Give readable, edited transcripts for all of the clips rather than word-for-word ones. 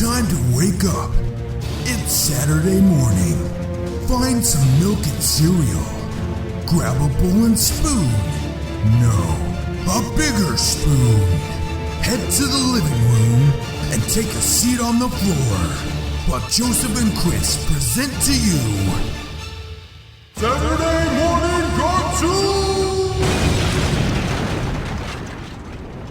Time to wake up. It's Saturday morning. Find some milk and cereal. Grab a bowl and spoon. No, a bigger spoon. Head to the living room and take a seat on the floor while Joseph and Chris present to you Saturday Morning Cartoon!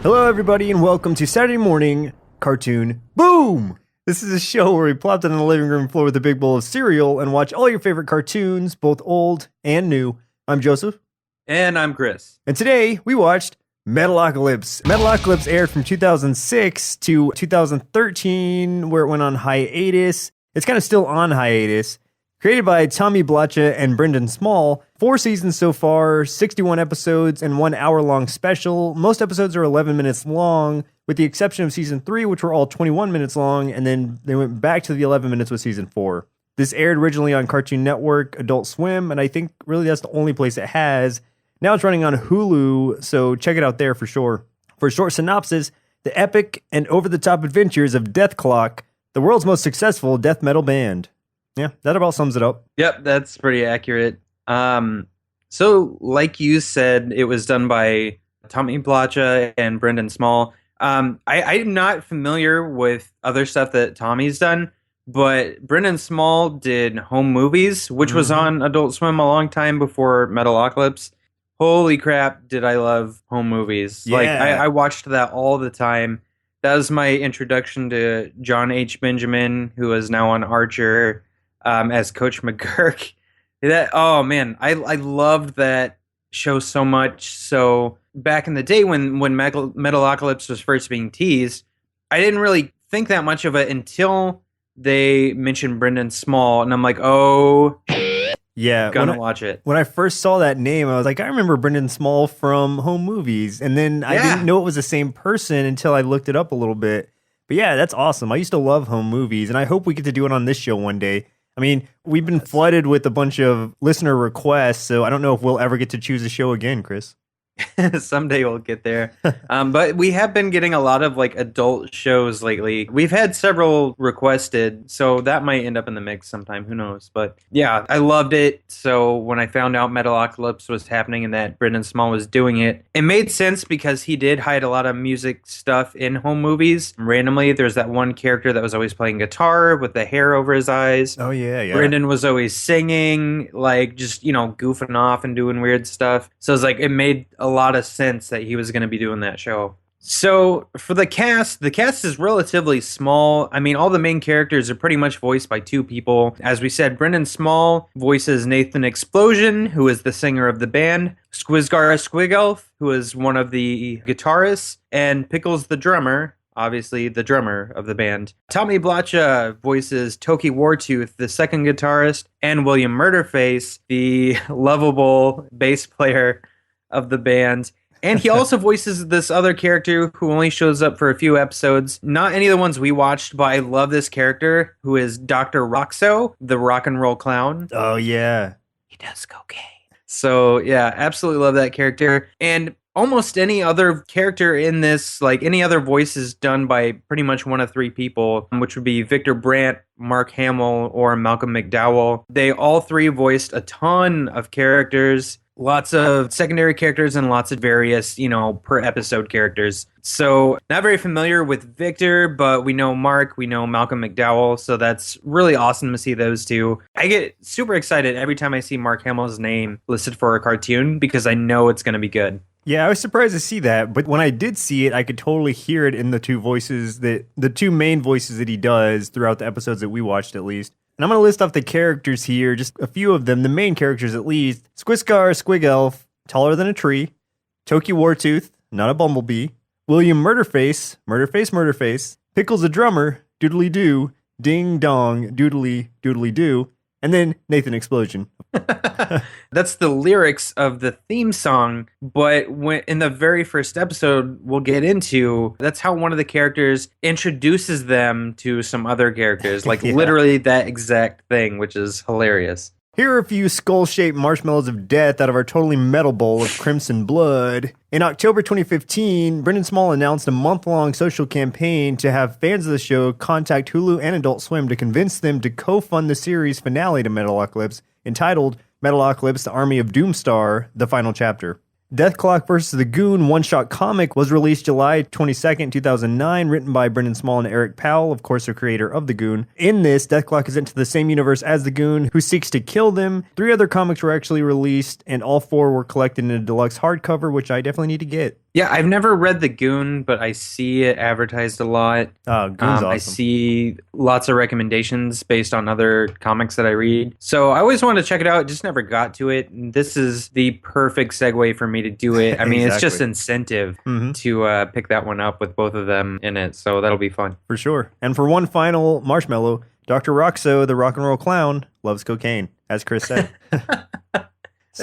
Hello everybody and welcome to Saturday Morning Cartoon Boom! This is a show where we plop down on the living room floor with a big bowl of cereal and watch all your favorite cartoons, both old and new. I'm Joseph. And I'm Chris. And today we watched Metalocalypse. Metalocalypse aired from 2006 to 2013, where it went on hiatus. It's kind of still on hiatus. Created by Tommy Blacha and Brendan Small. 4 seasons so far, 61 episodes, and 1 hour-long special. Most episodes are 11 minutes long, with the exception of season 3, which were all 21 minutes long, and then they went back to the 11 minutes with season 4. This aired originally on Cartoon Network, Adult Swim, and I think really that's the only place it has. Now it's running on Hulu, so check it out there for sure. For a short synopsis, the epic and over-the-top adventures of Dethklok, the world's most successful death metal band. Yeah, that about sums it up. Yep, that's pretty accurate. So, like you said, it was done by Tommy Blacha and Brendan Small. I'm not familiar with other stuff that Tommy's done, but Brendan Small did Home Movies, which was on Adult Swim a long time before Metalocalypse. Holy crap, did I love Home Movies. Yeah. Like, I watched that all the time. That was my introduction to John H. Benjamin, who is now on Archer, as Coach McGurk. Oh man, I loved that show so much. So back in the day when Metalocalypse was first being teased, I didn't really think that much of it until they mentioned Brendan Small, and I'm like, oh, yeah, gonna watch it. When I first saw that name, I was like, I remember Brendan Small from Home Movies, and then I didn't know it was the same person until I looked it up a little bit. But yeah, that's awesome. I used to love Home Movies, and I hope we get to do it on this show one day. I mean, we've been flooded with a bunch of listener requests, so I don't know if we'll ever get to choose a show again, Chris. Someday we'll get there. But we have been getting a lot of like adult shows lately. We've had several requested, so that might end up in the mix sometime. Who knows? But yeah, I loved it. So when I found out Metalocalypse was happening and that Brendan Small was doing it, it made sense because he did hide a lot of music stuff in Home Movies. Randomly, there's that one character that was always playing guitar with the hair over his eyes. Oh, yeah. Brendan was always singing, like just, goofing off and doing weird stuff. So it's like, it made a lot of sense that he was going to be doing that show. So for the cast is relatively small. I mean, all the main characters are pretty much voiced by 2 people. As we said, Brendan Small voices Nathan Explosion, who is the singer of the band, Squizgar Squigelf, who is one of the guitarists, and Pickles the drummer, obviously the drummer of the band. Tommy Blacha voices Toki Wartooth, the second guitarist, and William Murderface, the lovable bass player of the band. And he also voices this other character who only shows up for a few episodes. Not any of the ones we watched, but I love this character who is Dr. Roxo, the rock and roll clown. Oh, yeah. He does cocaine. So, yeah, absolutely love that character. And almost any other character in this, like any other voice is done by pretty much one of 3 people, which would be Victor Brandt, Mark Hamill, or Malcolm McDowell. They all 3 voiced a ton of characters. Lots of secondary characters and lots of various, per episode characters. So not very familiar with Victor, but we know Mark, we know Malcolm McDowell. So that's really awesome to see those 2. I get super excited every time I see Mark Hamill's name listed for a cartoon because I know it's going to be good. Yeah, I was surprised to see that, but when I did see it, I could totally hear it in the 2 voices, the 2 main voices that he does throughout the episodes that we watched at least. And I'm going to list off the characters here, just a few of them, the main characters at least. Squizgar Squigelf, taller than a tree. Toki Wartooth, not a bumblebee. William Murderface. Pickles the drummer, doodly doo, ding dong, doodly doo. And then Nathan Explosion. That's the lyrics of the theme song, but in the very first episode we'll get into, that's how one of the characters introduces them to some other characters, like literally that exact thing, which is hilarious. Here are a few skull-shaped marshmallows of death out of our totally metal bowl of crimson blood. In October 2015, Brendan Small announced a month-long social campaign to have fans of the show contact Hulu and Adult Swim to convince them to co-fund the series finale to Metalocalypse, entitled Metalocalypse: The Army of Doomstar, the final chapter. Dethklok vs. the Goon one-shot comic was released July 22nd, 2009, written by Brendan Small and Eric Powell, of course the creator of the Goon. In this, Dethklok is into the same universe as the Goon, who seeks to kill them. 3 other comics were actually released, and all 4 were collected in a deluxe hardcover, which I definitely need to get. Yeah, I've never read The Goon, but I see it advertised a lot. Oh, Goon's awesome. I see lots of recommendations based on other comics that I read. So I always wanted to check it out, just never got to it. This is the perfect segue for me to do it. I mean, It's just incentive to pick that one up with both of them in it. So that'll be fun. For sure. And for one final marshmallow, Dr. Roxo, the rock and roll clown, loves cocaine, as Chris said.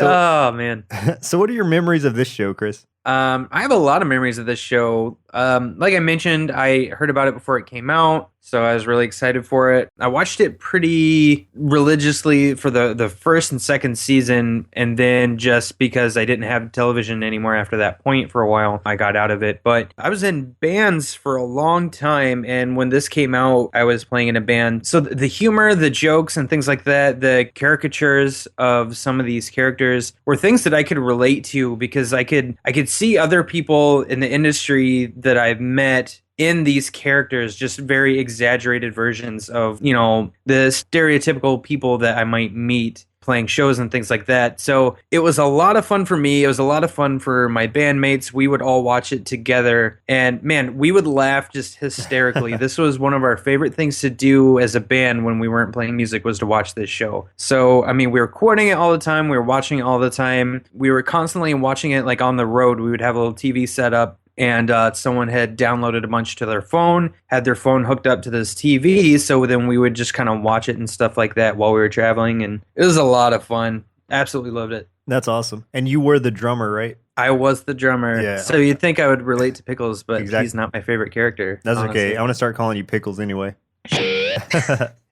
Oh, man. So what are your memories of this show, Chris? I have a lot of memories of this show. Like I mentioned, I heard about it before it came out, so I was really excited for it. I watched it pretty religiously for the first and second season, and then just because I didn't have television anymore after that point for a while, I got out of it. But I was in bands for a long time, and when this came out, I was playing in a band. So the humor, the jokes, and things like that, the caricatures of some of these characters were things that I could relate to because I could see other people in the industry that I've met in these characters, just very exaggerated versions of, you know, the stereotypical people that I might meet playing shows and things like that. So it was a lot of fun for me. It was a lot of fun for my bandmates. We would all watch it together, and man, we would laugh just hysterically. This was one of our favorite things to do as a band when we weren't playing music, was to watch this show. So, I mean, we were quoting it all the time. We were watching it all the time. We were constantly watching it like on the road. We would have a little TV set up, and someone had downloaded a bunch to their phone, had their phone hooked up to this TV, so then we would just kind of watch it and stuff like that while we were traveling, and it was a lot of fun. Absolutely loved it. That's awesome. And you were the drummer, right? I was the drummer. Yeah. So you'd think I would relate to Pickles, but Exactly. He's not my favorite character. That's honestly. okay. I want to start calling you Pickles anyway.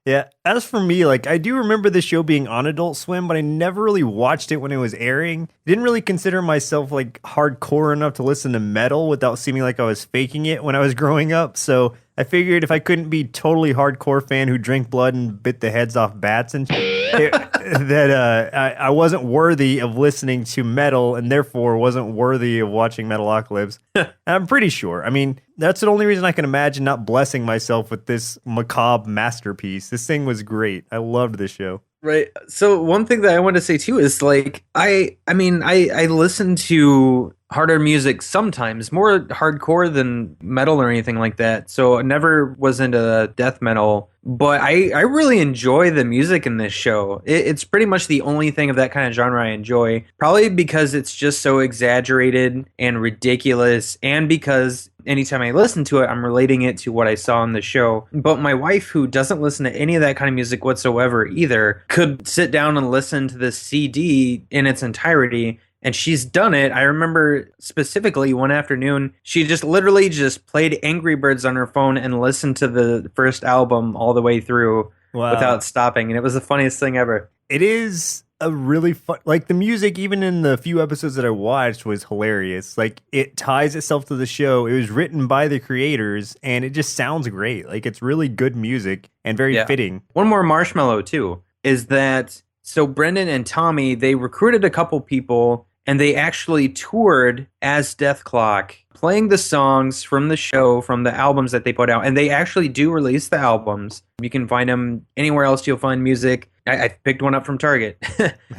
Yeah. As for me, like, I do remember the show being on Adult Swim, but I never really watched it when it was airing. Didn't really consider myself like hardcore enough to listen to metal without seeming like I was faking it when I was growing up. So I figured if I couldn't be totally hardcore fan who drank blood and bit the heads off bats and I wasn't worthy of listening to metal, and therefore wasn't worthy of watching Metalocalypse. I'm pretty sure. I mean, that's the only reason I can imagine not blessing myself with this macabre masterpiece. This thing was great. I loved this show. Right. So one thing that I want to say too is like I listen to harder music sometimes, more hardcore than metal or anything like that. So I never was into death metal, but I really enjoy the music in this show. It's pretty much the only thing of that kind of genre I enjoy, probably because it's just so exaggerated and ridiculous, and because anytime I listen to it, I'm relating it to what I saw in the show. But my wife, who doesn't listen to any of that kind of music whatsoever either, could sit down and listen to this CD in its entirety. And she's done it. I remember specifically one afternoon, she just literally just played Angry Birds on her phone and listened to the first album all the way through without stopping. And it was the funniest thing ever. It is a really fun, like the music, even in the few episodes that I watched, was hilarious. Like, it ties itself to the show. It was written by the creators, and it just sounds great. Like, it's really good music and very fitting. One more marshmallow too is that, so Brendan and Tommy, they recruited a couple people, and they actually toured as Dethklok, playing the songs from the show, from the albums that they put out. And they actually do release the albums. You can find them anywhere else you'll find music. I picked one up from Target.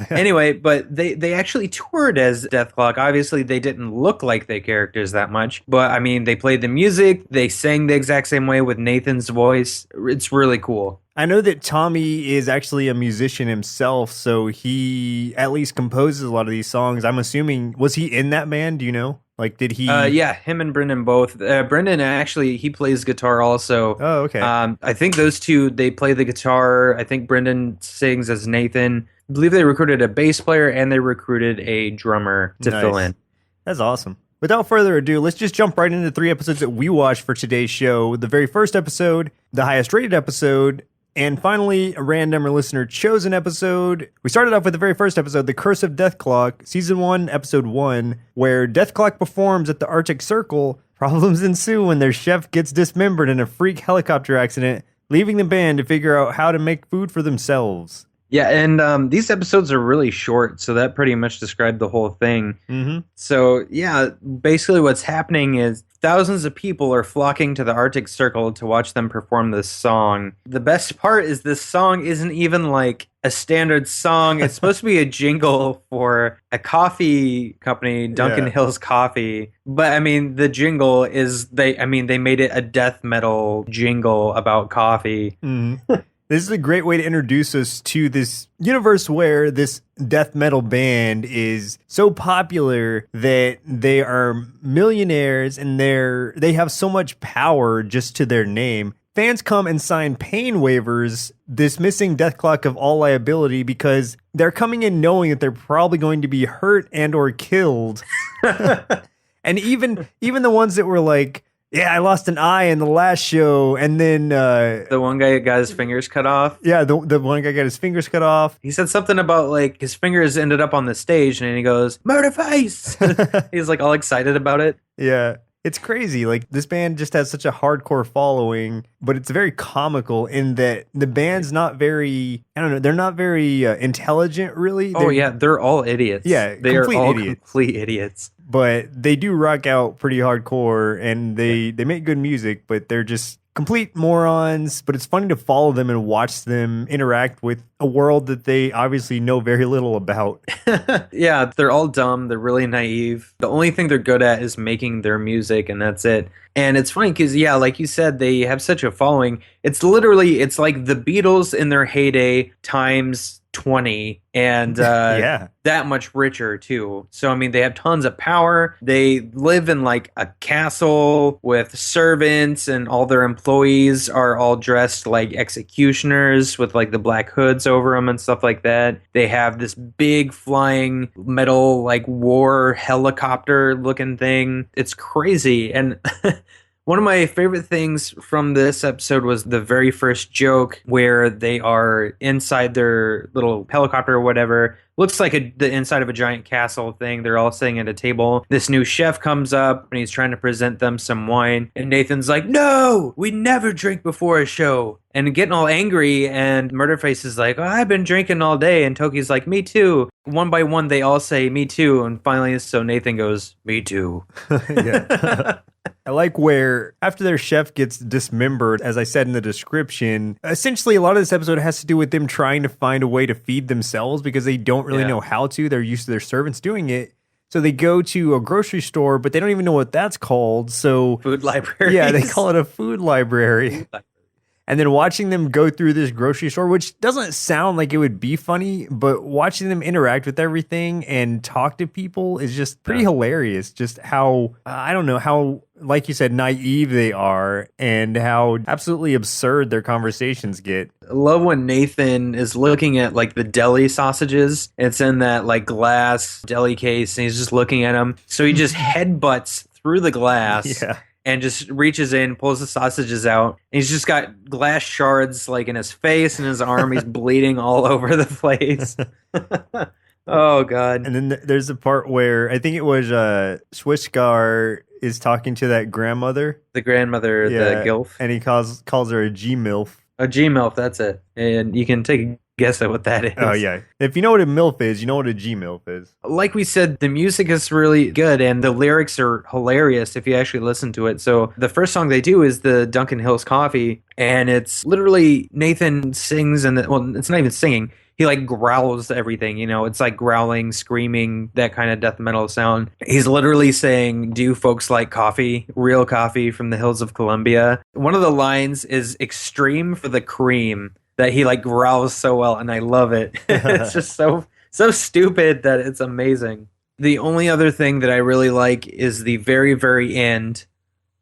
Anyway, but they actually toured as Dethklok. Obviously, they didn't look like their characters that much. But, I mean, they played the music. They sang the exact same way with Nathan's voice. It's really cool. I know that Tommy is actually a musician himself, so he at least composes a lot of these songs. I'm assuming, was he in that band? Do you know? Like, did he? Yeah, him and Brendan both. Brendan, actually, he plays guitar also. Oh, okay. I think those two, they play the guitar. I think Brendan sings as Nathan. I believe they recruited a bass player and they recruited a drummer to fill in. That's awesome. Without further ado, let's just jump right into 3 episodes that we watched for today's show. The very first episode, the highest rated episode, And finally, a random or listener chosen episode. We started off with the very first episode, The Curse of Dethklok, Season 1, Episode 1, where Dethklok performs at the Arctic Circle. Problems ensue when their chef gets dismembered in a freak helicopter accident, leaving the band to figure out how to make food for themselves. Yeah, and these episodes are really short, so that pretty much described the whole thing. Mm-hmm. So, yeah, basically what's happening is thousands of people are flocking to the Arctic Circle to watch them perform this song. The best part is this song isn't even like a standard song. It's supposed to be a jingle for a coffee company, Duncan Hill's Coffee. But, I mean, the jingle is, they made it a death metal jingle about coffee. Mm-hmm. This is a great way to introduce us to this universe where this death metal band is so popular that they are millionaires and they have so much power just to their name. Fans come and sign pain waivers dismissing Dethklok of all liability because they're coming in knowing that they're probably going to be hurt and or killed. And even the ones that were like, yeah, I lost an eye in the last show, and then the one guy got his fingers cut off. Yeah, the one guy got his fingers cut off. He said something about like his fingers ended up on the stage, and he goes, "Murder face!" He's like all excited about it. Yeah, it's crazy. Like this band just has such a hardcore following, but it's very comical in that the band's not very. I don't know. They're not very intelligent, really. They're all idiots. Yeah, they are all idiots. complete idiots. But they do rock out pretty hardcore, and they make good music, but they're just complete morons. But it's funny to follow them and watch them interact with a world that they obviously know very little about. Yeah, they're all dumb. They're really naive. The only thing they're good at is making their music, and that's it. And it's funny because, yeah, like you said, they have such a following. It's like the Beatles in their heyday times 20 and that much richer too. So I mean, they have tons of power. They live in like a castle with servants, and all their employees are all dressed like executioners with like the black hoods over them and stuff like that. They have this big flying metal like war helicopter looking thing. It's crazy. And one of my favorite things from this episode was the very first joke where they are inside their little helicopter or whatever. Looks like the inside of a giant castle thing. They're all sitting at a table. This new chef comes up and he's trying to present them some wine. And Nathan's like, "No, we never drink before a show." And getting all angry, and Murderface is like, "Oh, I've been drinking all day." And Toki's like, "Me too." One by one, they all say, "Me too." And finally, so Nathan goes, "Me too." Yeah. I like where after their chef gets dismembered, as I said in the description, essentially a lot of this episode has to do with them trying to find a way to feed themselves because they don't really know how to. They're used to their servants doing it. So they go to a grocery store, but they don't even know what that's called. So food library. Yeah, they call it a food library. And then watching them go through this grocery store, which doesn't sound like it would be funny, but watching them interact with everything and talk to people is just pretty hilarious. Just how, I don't know, how, like you said, naive they are and how absolutely absurd their conversations get. I love when Nathan is looking at like the deli sausages. It's in that like glass deli case and he's just looking at them. So he just headbutts through the glass. Yeah. And just reaches in, pulls the sausages out. And he's just got glass shards like in his face and his arm. He's bleeding all over the place. Oh, God. And then there's a part where I think it was Swishgar is talking to that grandmother. The grandmother, the gilf. And he calls her a G-MILF. A G-MILF, that's it. And you can take a guess at what that is. Oh, yeah. If you know what a MILF is, you know what a G-MILF is. Like we said, the music is really good and the lyrics are hilarious if you actually listen to it. So the first song they do is the Duncan Hill's Coffee, and it's literally Nathan sings, and well, it's not even singing. He like growls everything, you know, it's like growling, screaming, that kind of death metal sound. He's literally saying, "Do folks like coffee? Real coffee from the hills of Colombia?" One of the lines is "extreme for the cream," that he like growls so well, and I love it. It's just so stupid that it's amazing. The only other thing that I really like is the very, very end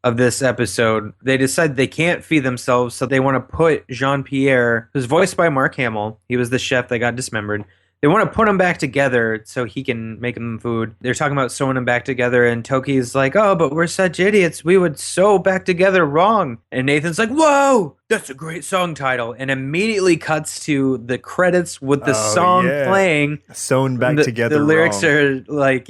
of this episode. They decide they can't feed themselves, so they want to put Jean-Pierre, who's voiced by Mark Hamill, he was the chef that got dismembered, they want to put them back together so he can make them food. They're talking about sewing them back together, and Toki's like, "Oh, but we're such idiots. We would sew back together wrong." And Nathan's like, "Whoa, that's a great song title," and immediately cuts to the credits with the song playing. Sewn back together. The wrong. lyrics are like,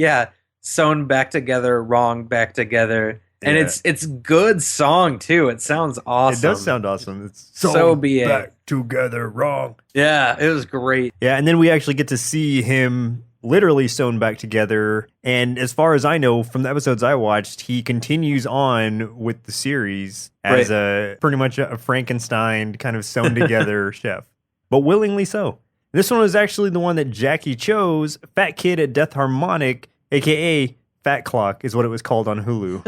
sewn back together, wrong, back together. And it's good song too. It sounds awesome. It does sound awesome. It's so be it. Back together wrong. Yeah, it was great. Yeah, and then we actually get to see him literally sewn back together. And as far as I know, from the episodes I watched, he continues on with the series as pretty much a Frankenstein kind of sewn together chef, but willingly so. This one was actually the one that Jackie chose. Fat Kid at Detharmonic, aka Fatklok, is what it was called on Hulu.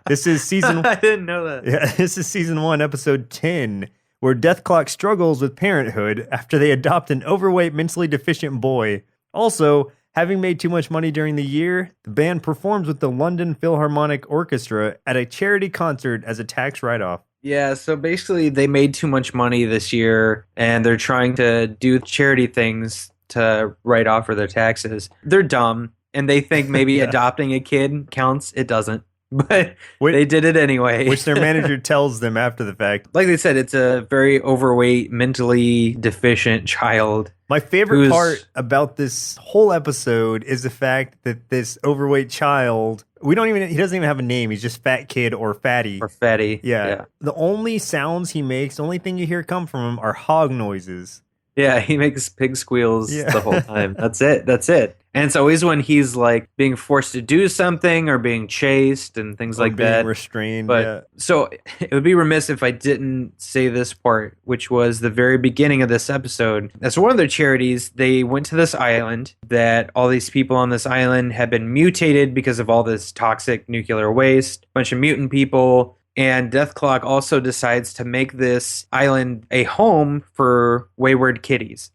This is season. I didn't know that. Yeah, this is season 1, episode 10, where Dethklok struggles with parenthood after they adopt an overweight, mentally deficient boy. Also, having made too much money during the year, the band performs with the London Philharmonic Orchestra at a charity concert as a tax write-off. Yeah, so basically they made too much money this year, and they're trying to do charity things to write off for their taxes. They're dumb. And they think maybe adopting a kid counts. It doesn't. But they did it anyway. Which their manager tells them after the fact. Like they said, it's a very overweight, mentally deficient child. My favorite part about this whole episode is the fact that this overweight child, he doesn't even have a name. He's just Fat Kid or Fatty. Or Fatty. Yeah. The only sounds he makes, the only thing you hear come from him are hog noises. Yeah, he makes pig squeals the whole time. That's it. And it's always when he's like being forced to do something or being chased and things like being that. Restrained. But so it would be remiss if I didn't say this part, which was the very beginning of this episode. As one of their charities, they went to this island that all these people on this island had been mutated because of all this toxic nuclear waste, a bunch of mutant people. And Dethklok also decides to make this island a home for wayward kitties.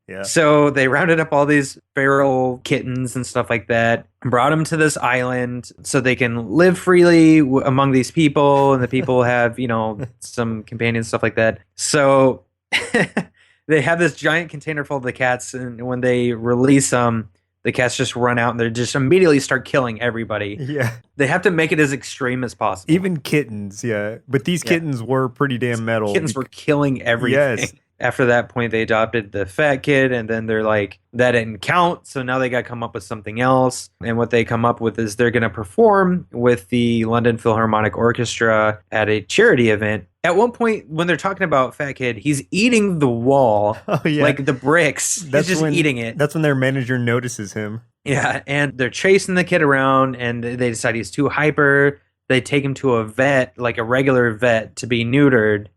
Yeah. So they rounded up all these feral kittens and stuff like that, and brought them to this island so they can live freely among these people, and the people have, some companions, stuff like that. So they have this giant container full of the cats, and when they release them, the cats just run out and they just immediately start killing everybody. Yeah. They have to make it as extreme as possible. Even kittens, yeah. But these kittens were pretty damn metal. Kittens were killing everything. Yes. After that point, they adopted the Fat Kid, and then they're like, that didn't count, so now they got to come up with something else. And what they come up with is they're going to perform with the London Philharmonic Orchestra at a charity event. At one point, when they're talking about Fat Kid, he's eating the wall, like the bricks. He's just eating it. That's when their manager notices him. Yeah, and they're chasing the kid around, and they decide he's too hyper. They take him to a vet, like a regular vet, to be neutered.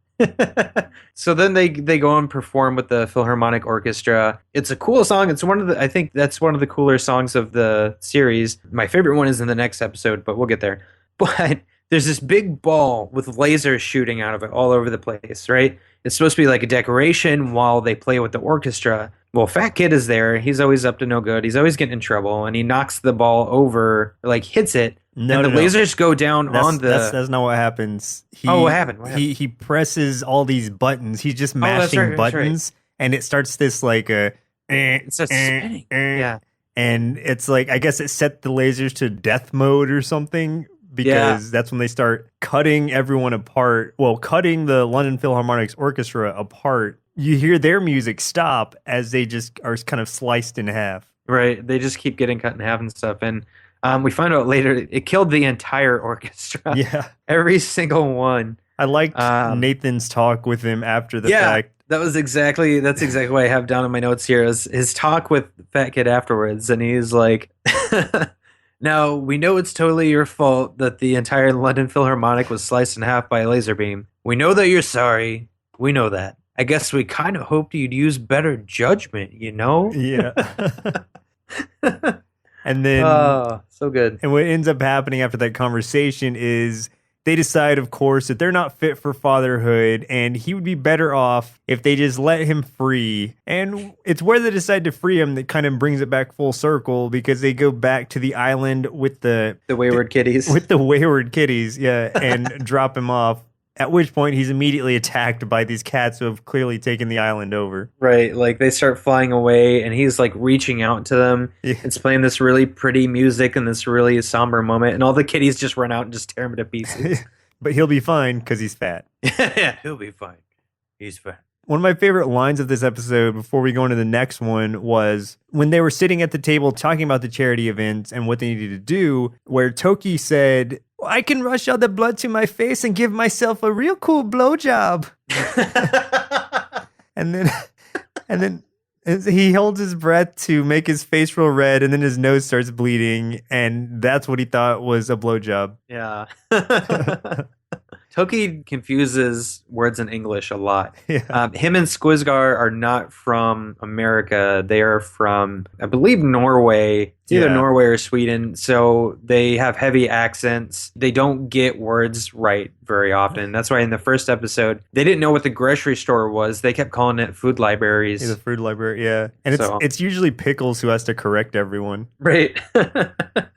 So then they go and perform with the Philharmonic Orchestra. It's a cool song. It's I think that's one of the cooler songs of the series. My favorite one is in the next episode, but we'll get there. But there's this big ball with lasers shooting out of it all over the place, right? It's supposed to be like a decoration while they play with the orchestra. Well, Fat Kid is there. He's always up to no good. He's always getting in trouble, and he knocks the ball over, like hits it. No, and the lasers go down on the... That's not what happens. What happened? He presses all these buttons. He's just mashing buttons, and it starts this like a... It starts spinning. Yeah. And it's like, I guess it set the lasers to death mode or something, because that's when they start cutting everyone apart. Well, cutting the London Philharmonic's orchestra apart. You hear their music stop as they just are kind of sliced in half. Right. They just keep getting cut in half and stuff. And we find out later it killed the entire orchestra. Yeah. Every single one. I liked Nathan's talk with him after the fact. That's exactly what I have down in my notes here is his talk with Fat Kid afterwards. And he's like, now, we know it's totally your fault that the entire London Philharmonic was sliced in half by a laser beam. We know that you're sorry. We know that. I guess we kind of hoped you'd use better judgment, Yeah. And then... Oh, so good. And what ends up happening after that conversation is they decide, of course, that they're not fit for fatherhood, and he would be better off if they just let him free. And it's where they decide to free him that kind of brings it back full circle, because they go back to the island with the wayward kitties. With the wayward kitties, yeah, and drop him off. At which point he's immediately attacked by these cats who have clearly taken the island over. Right, like they start flying away and he's like reaching out to them. Yeah. It's playing this really pretty music in this really somber moment, and all the kitties just run out and just tear him to pieces. But he'll be fine because he's fat. Yeah, he'll be fine. He's fat. One of my favorite lines of this episode before we go into the next one was when they were sitting at the table talking about the charity events and what they needed to do, where Toki said, I can rush all the blood to my face and give myself a real cool blowjob. and then he holds his breath to make his face real red, and then his nose starts bleeding, and that's what he thought was a blowjob. Yeah. Toki confuses words in English a lot. Yeah. Him and Squizgar are not from America. They are from, I believe, Norway. It's either Norway or Sweden. So they have heavy accents. They don't get words right very often. That's why in the first episode, they didn't know what the grocery store was. They kept calling it food libraries. The food library, yeah. And it's usually Pickles who has to correct everyone. Right.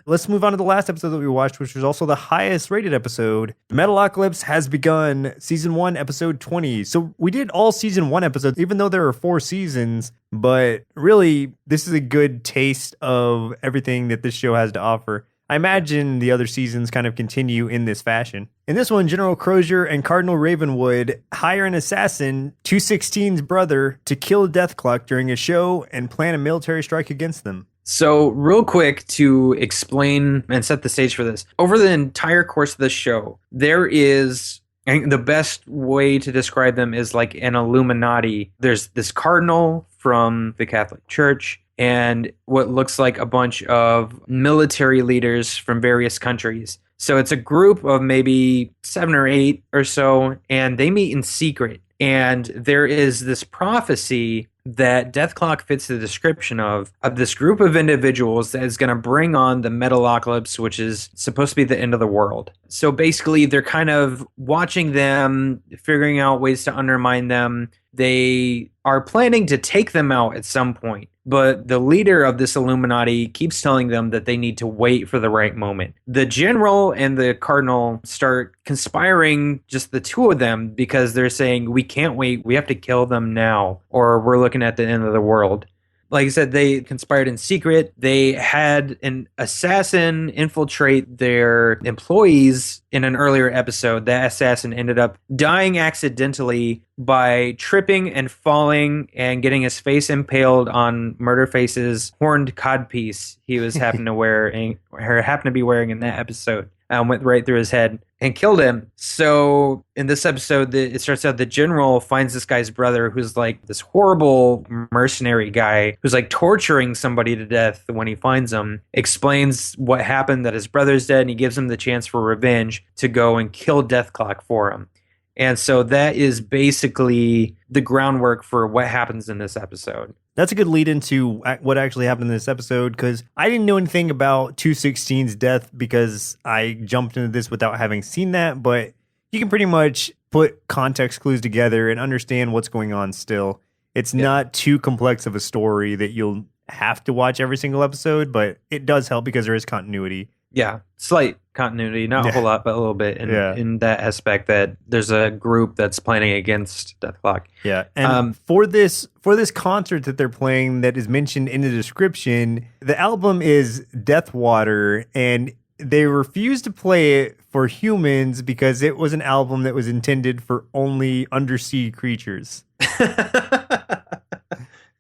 Let's move on to the last episode that we watched, which was also the highest rated episode. Metalocalypse has begun, season 1, episode 20. So we did all season 1 episodes, even though there are 4 seasons. But really, this is a good taste of everything that this show has to offer. I imagine the other seasons kind of continue in this fashion. In this one, General Crozier and Cardinal Ravenwood hire an assassin, 216's brother, to kill Dethklok during a show and plan a military strike against them. So real quick to explain and set the stage for this. Over the entire course of the show, there is, I think the best way to describe them is like an Illuminati. There's this cardinal from the Catholic Church and what looks like a bunch of military leaders from various countries. So it's a group of maybe 7 or 8 or so, and they meet in secret. And there is this prophecy that Dethklok fits the description of this group of individuals that is going to bring on the Metalocalypse, which is supposed to be the end of the world. So basically, they're kind of watching them, figuring out ways to undermine them. They are planning to take them out at some point. But the leader of this Illuminati keeps telling them that they need to wait for the right moment. The general and the cardinal start conspiring, just the two of them, because they're saying, we can't wait, we have to kill them now, or we're looking at the end of the world. Like I said, they conspired in secret. They had an assassin infiltrate their employees in an earlier episode. That assassin ended up dying accidentally by tripping and falling and getting his face impaled on Murderface's horned codpiece he was happened to be wearing in that episode. Went right through his head and killed him. So in this episode, it starts out the general finds this guy's brother who's like this horrible mercenary guy who's like torturing somebody to death when he finds him, explains what happened, that his brother's dead, and he gives him the chance for revenge to go and kill Dethklok for him. And so that is basically the groundwork for what happens in this episode. That's a good lead into what actually happened in this episode, because I didn't know anything about 216's death because I jumped into this without having seen that, but you can pretty much put context clues together and understand what's going on still. It's not too complex of a story that you'll have to watch every single episode, but it does help because there is continuity. Yeah, slight continuity, not a whole lot, but a little bit in that aspect that there's a group that's planning against Dethklok. Yeah, and for this concert that they're playing that is mentioned in the description, the album is Deathwater, and they refused to play it for humans because it was an album that was intended for only undersea creatures.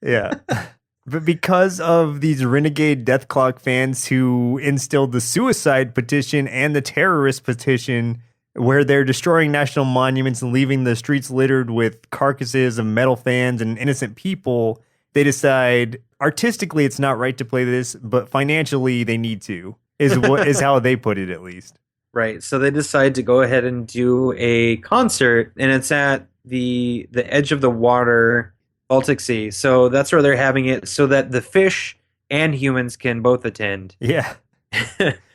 Yeah. But because of these renegade Dethklok fans who instilled the suicide petition and the terrorist petition, where they're destroying national monuments and leaving the streets littered with carcasses of metal fans and innocent people, they decide artistically it's not right to play this, but financially they need to, is how they put it at least. Right. So they decide to go ahead and do a concert, and it's at the edge of the water, Baltic Sea. So that's where they're having it so that the fish and humans can both attend. Yeah.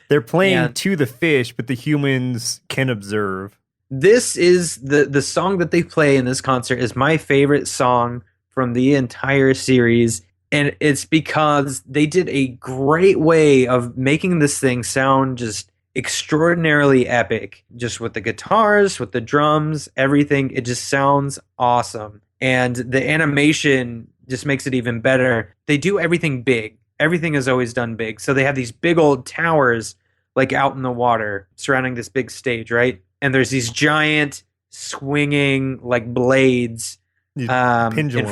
They're playing to the fish, but the humans can observe. This is the song that they play in this concert is my favorite song from the entire series. And it's because they did a great way of making this thing sound just extraordinarily epic, just with the guitars, with the drums, everything. It just sounds awesome. And the animation just makes it even better. They do everything big. Everything is always done big. So they have these big old towers like out in the water surrounding this big stage, right? And there's these giant swinging like blades in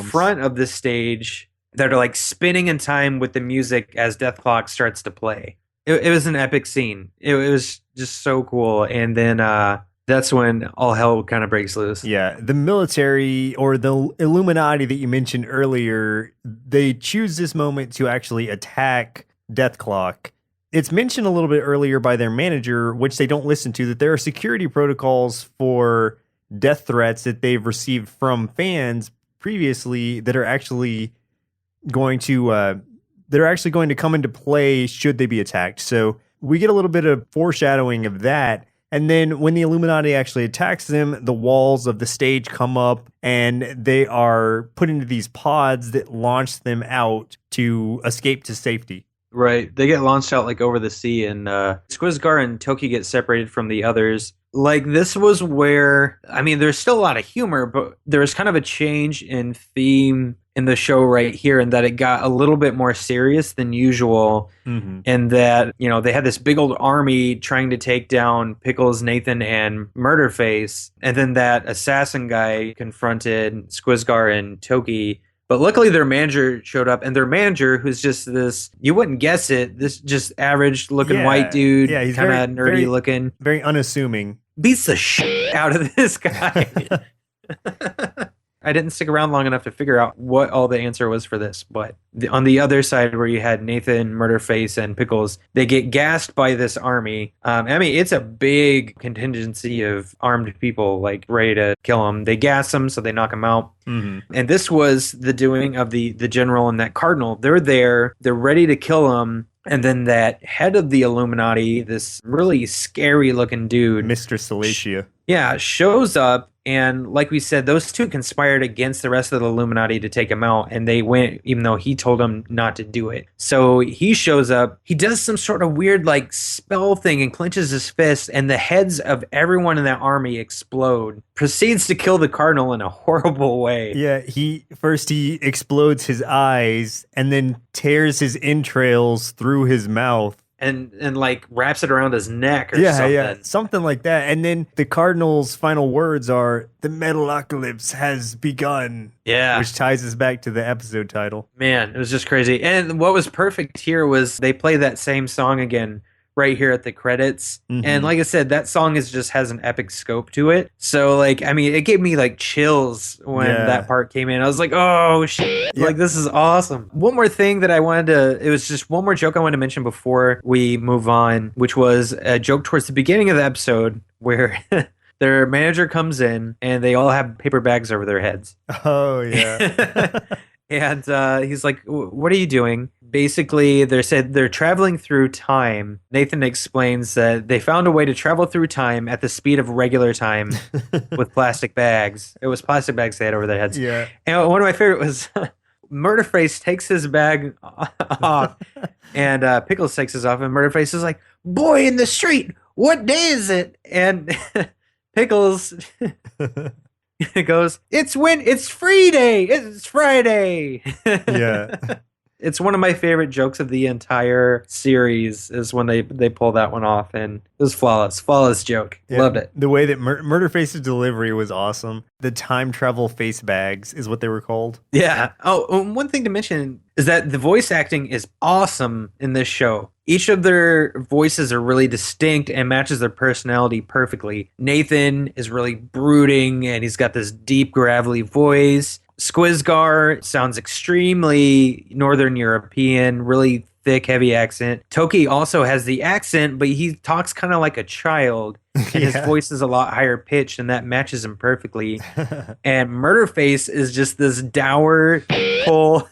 front of the stage that are like spinning in time with the music as Dethklok starts to play. It was an epic scene. It was just so cool. And then that's when all hell kind of breaks loose. Yeah, the military or the Illuminati that you mentioned earlier, they choose this moment to actually attack Dethklok. It's mentioned a little bit earlier by their manager, which they don't listen to, that there are security protocols for death threats that they've received from fans previously that are actually going to come into play should they be attacked. So we get a little bit of foreshadowing of that. And then when the Illuminati actually attacks them, the walls of the stage come up and they are put into these pods that launch them out to escape to safety. Right. They get launched out like over the sea, and Skwisgaar and Toki get separated from the others. Like, this was where, I mean, there's still a lot of humor, but there's kind of a change in theme in the show right here, in that it got a little bit more serious than usual. Mm-hmm. And that, you know, they had this big old army trying to take down Pickles, Nathan, and Murderface. And then that assassin guy confronted Skwisgaar and Toki. But luckily their manager showed up, and their manager, who's just this, you wouldn't guess it, this just average looking white dude, he's kind of nerdy looking. Very unassuming. Beats the shit out of this guy. I didn't stick around long enough to figure out what all the answer was for this, but on the other side where you had Nathan, Murderface, and Pickles, they get gassed by this army. I mean, it's a big contingency of armed people, like, ready to kill them. They gas them, so they knock them out. Mm-hmm. And this was the doing of the general and that cardinal. They're there, they're ready to kill them. And then that head of the Illuminati, this really scary looking dude, Mr. Salacia, shows up. And like we said, those two conspired against the rest of the Illuminati to take him out. And they went, even though he told them not to do it. So he shows up. He does some sort of weird like spell thing and clenches his fist. And the heads of everyone in that army explode. Proceeds to kill the cardinal in a horrible way. Yeah, he explodes his eyes and then tears his entrails through his mouth. And like wraps it around his neck or something. Yeah, something like that. And then the Cardinal's final words are, "The Metalocalypse has begun." Yeah. Which ties us back to the episode title. Man, it was just crazy. And what was perfect here was they play that same song again right here at the credits. Mm-hmm. And like I said, that song just has an epic scope to it. So like, I mean, it gave me like chills when that part came in. I was like, oh shit, like this is awesome. One more thing that it was just one more joke I wanted to mention before we move on, which was a joke towards the beginning of the episode where their manager comes in and they all have paper bags over their heads. Oh yeah. And he's like, what are you doing? Basically, they're traveling through time. Nathan explains that they found a way to travel through time at the speed of regular time with plastic bags. It was plastic bags they had over their heads. Yeah. And one of my favorite was Murderface takes his bag off and Pickles takes his off, and Murderface is like, "Boy in the street, what day is it?" And Pickles... It goes, it's free day. It's Friday. Yeah. It's one of my favorite jokes of the entire series is when they pull that one off, and it was flawless joke. Yeah, loved it. The way that Murderface's delivery was awesome. The time travel face bags is what they were called. Yeah. Oh, one thing to mention is that the voice acting is awesome in this show. Each of their voices are really distinct and matches their personality perfectly. Nathan is really brooding, and he's got this deep, gravelly voice. Skwisgaar sounds extremely Northern European, really thick, heavy accent. Toki also has the accent, but he talks kind of like a child, and his voice is a lot higher pitched, and that matches him perfectly. And Murderface is just this dour pole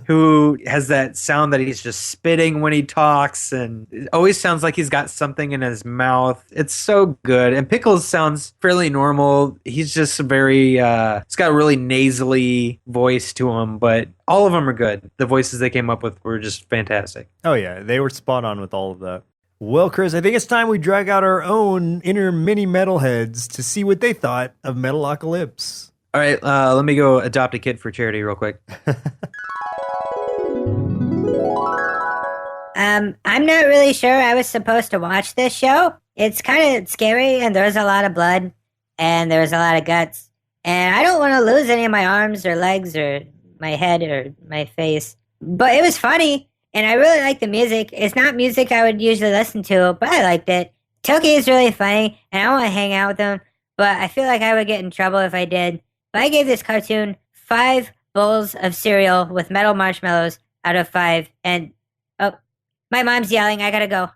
who has that sound that he's just spitting when he talks, and it always sounds like he's got something in his mouth. It's so good. And Pickles sounds fairly normal. He's just very he's got a really nasally voice to him, but all of them are good. The voices they came up with were just fantastic. Oh yeah, they were spot on with all of that. Well, Chris, I think it's time we drag out our own inner mini metalheads to see what they thought of Metalocalypse. All right, let me go adopt a kid for charity real quick. I'm not really sure I was supposed to watch this show. It's kind of scary, and there's a lot of blood, and there's a lot of guts. And I don't want to lose any of my arms or legs or my head or my face. But it was funny, and I really like the music. It's not music I would usually listen to, but I liked it. Toki is really funny, and I want to hang out with him, but I feel like I would get in trouble if I did. But I gave this cartoon 5 bowls of cereal with metal marshmallows out of 5, and oh, my mom's yelling. I gotta go.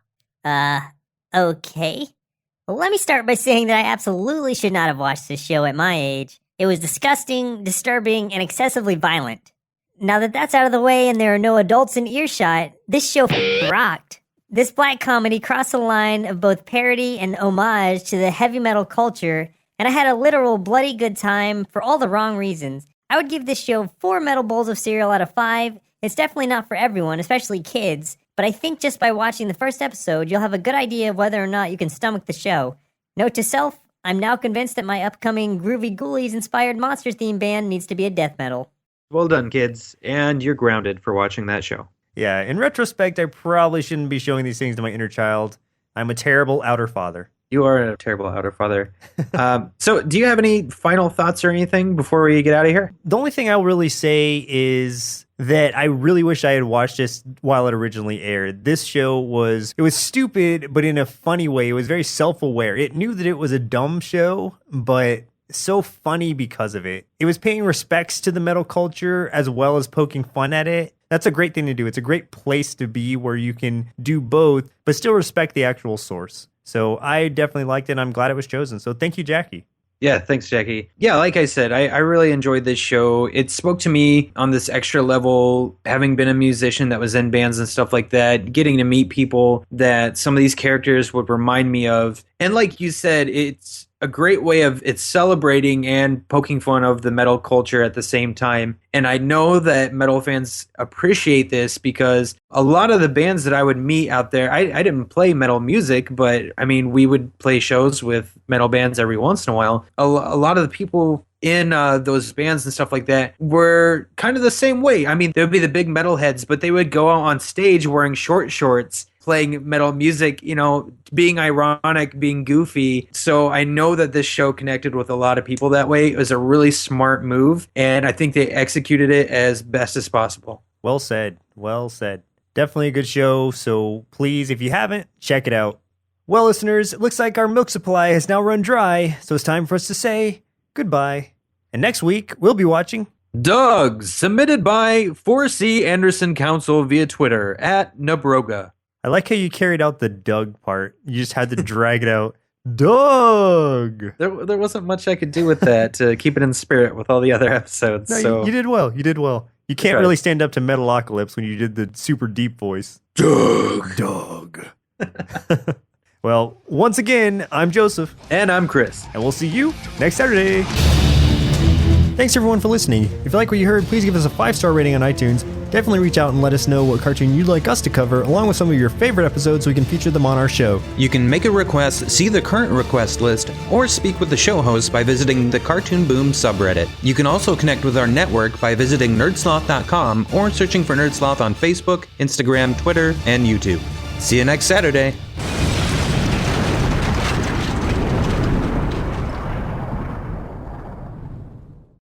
Okay. Well, let me start by saying that I absolutely should not have watched this show at my age. It was disgusting, disturbing, and excessively violent. Now that that's out of the way and there are no adults in earshot, this show rocked. This black comedy crossed the line of both parody and homage to the heavy metal culture, and I had a literal bloody good time for all the wrong reasons. I would give this show 4 metal bowls of cereal out of 5. It's definitely not for everyone, especially kids, but I think just by watching the first episode, you'll have a good idea of whether or not you can stomach the show. Note to self, I'm now convinced that my upcoming Groovy Ghoulies-inspired monster theme band needs to be a death metal. Well done, kids, and you're grounded for watching that show. Yeah, in retrospect, I probably shouldn't be showing these things to my inner child. I'm a terrible outer father. You are a terrible outer father. So do you have any final thoughts or anything before we get out of here? The only thing I'll really say is that I really wish I had watched this while it originally aired. This show was stupid, but in a funny way. It was very self-aware. It knew that it was a dumb show, but so funny because of it. It was paying respects to the metal culture as well as poking fun at it. That's a great thing to do. It's a great place to be where you can do both, but still respect the actual source. So I definitely liked it, and I'm glad it was chosen. So thank you, Jackie. Yeah, thanks, Jackie. Yeah, like I said, I really enjoyed this show. It spoke to me on this extra level, having been a musician that was in bands and stuff like that, getting to meet people that some of these characters would remind me of. And like you said, it's a great way of it's celebrating and poking fun of the metal culture at the same time. And I know that metal fans appreciate this because a lot of the bands that I would meet out there, I didn't play metal music, but I mean, we would play shows with metal bands every once in a while. A lot of the people in those bands and stuff like that were kind of the same way. I mean, there would be the big metalheads, but they would go out on stage wearing short shorts, playing metal music, you know, being ironic, being goofy. So I know that this show connected with a lot of people that way. It was a really smart move, and I think they executed it as best as possible. Well said. Well said. Definitely a good show, so please, if you haven't, check it out. Well, listeners, it looks like our milk supply has now run dry, so it's time for us to say goodbye. And next week, we'll be watching Doug, submitted by 4C Anderson Council via Twitter at Nabroga. I like how you carried out the Doug part. You just had to drag it out. Doug! There wasn't much I could do with that to keep it in spirit with all the other episodes. No, so you did well. You did well. You can't really stand up to Metalocalypse when you did the super deep voice. Doug. Well, once again, I'm Joseph. And I'm Chris. And we'll see you next Saturday. Thanks everyone for listening. If you like what you heard, please give us a 5-star rating on iTunes. Definitely reach out and let us know what cartoon you'd like us to cover, along with some of your favorite episodes so we can feature them on our show. You can make a request, see the current request list, or speak with the show host by visiting the Cartoon Boom subreddit. You can also connect with our network by visiting nerdsloth.com or searching for Nerdsloth on Facebook, Instagram, Twitter, and YouTube. See you next Saturday.